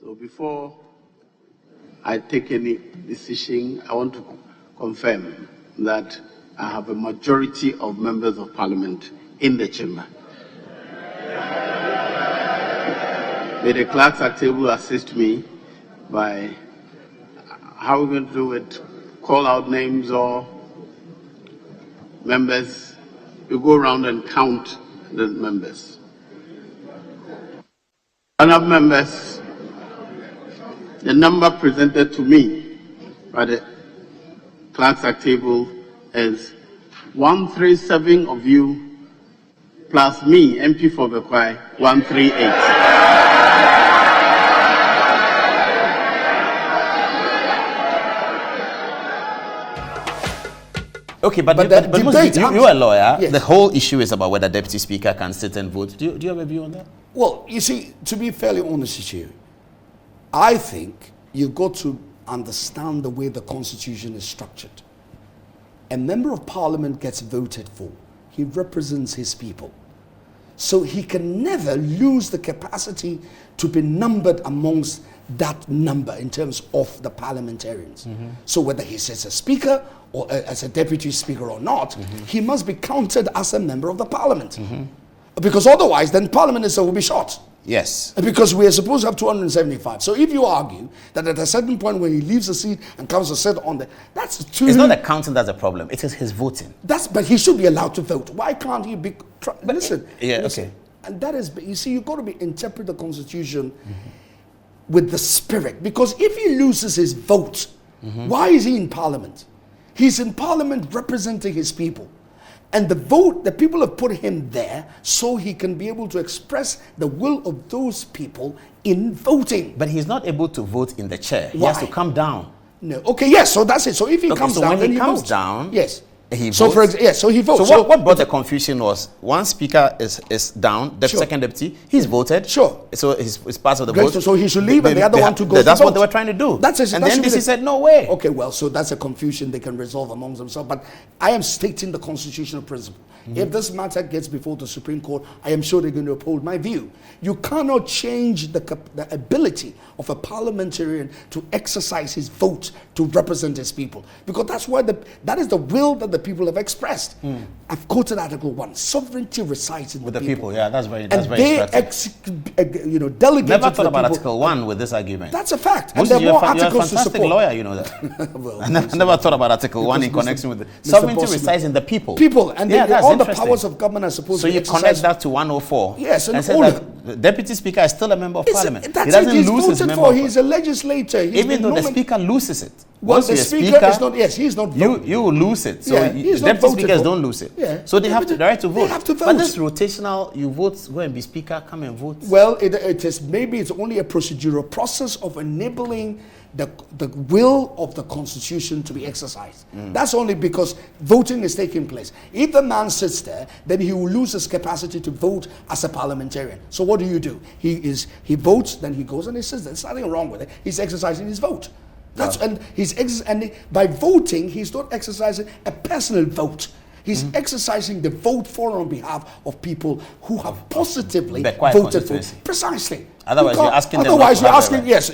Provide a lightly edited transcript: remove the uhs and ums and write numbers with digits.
So before I take any decision, I want to confirm that I have a majority of members of parliament in the chamber. May the clerks at table assist me by how we're going to do it, call out names or members. You go around and count the members. Enough members. The number presented to me by the clerks at table is 137 of you plus me, MP for Bekwai, 138. Okay, but you are a lawyer. Yes. The whole issue is about whether Deputy Speaker can sit and vote. Do you have a view on that? Well, you see, to be fairly honest with you, I think you've got to understand the way the Constitution is structured. A member of Parliament gets voted for. He represents his people. So he can never lose the capacity to be numbered amongst that number in terms of the parliamentarians. Mm-hmm. So whether he sits as Speaker or as a Deputy Speaker or not, mm-hmm. he must be counted as a member of the Parliament. Mm-hmm. Because otherwise, then Parliament will be short. Yes. Because we are supposed to have 275. So if you argue that at a certain point when he leaves the seat and comes to sit on that's too... It's not the counting that's a problem. It is his voting. But he should be allowed to vote. Why can't he be... But listen. Okay. And that is... You see, you've got to interpret the Constitution mm-hmm. with the spirit. Because if he loses his vote, mm-hmm. why is he in Parliament? He's in Parliament representing his people. And the people have put him there so he can be able to express the will of those people in voting. But he's not able to vote in the chair. He Why? has to come down. No. Okay, yes, so that's it. So if he comes down, when he comes votes. down, yes. He votes. So so he votes. So what brought the confusion was one speaker is down, the second deputy, he's voted. Sure. So it's part of the vote. So he should leave and the other one to go. That's what they were trying to do. That's it. And then he said, no way. Okay, well, so that's a confusion they can resolve amongst themselves. But I am stating the constitutional principle. Mm-hmm. If this matter gets before the Supreme Court, I am sure they're going to uphold my view. You cannot change the ability of a parliamentarian to exercise his vote to represent his people. Because that is the will that the people have expressed. Mm. I've quoted Article 1. Sovereignty resides in with the people. Yeah, that's very delegate Never thought about Article 1 with this argument. That's a fact. And there are more articles to support. You're a fantastic lawyer, you know that. Well, I never thought about Article 1 in connection with it. Sovereignty resides in the people. And all the powers of government are supposed to be exercised. So you connect that to 104. Yes, and say that the Deputy Speaker is still a member of Parliament. He doesn't lose his member. He's a legislator. Even though the Speaker loses it. Well, the Speaker is not. Yes, he's not voting. You will lose it. So Deputy Speakers don't lose it. Yeah. So they have the right to vote. They have to vote. But this rotational, you vote, go and be Speaker, come and vote. Well, it is maybe it's only a procedural process of enabling the will of the Constitution to be exercised. Mm. That's only because voting is taking place. If the man sits there, then he will lose his capacity to vote as a parliamentarian. So what do? He votes, then he goes and he sits there. There's nothing wrong with it. He's exercising his vote. And by voting, he's not exercising a personal vote. He's exercising the vote for on behalf of people who have positively voted for. Precisely. Otherwise, you're asking them. Yes.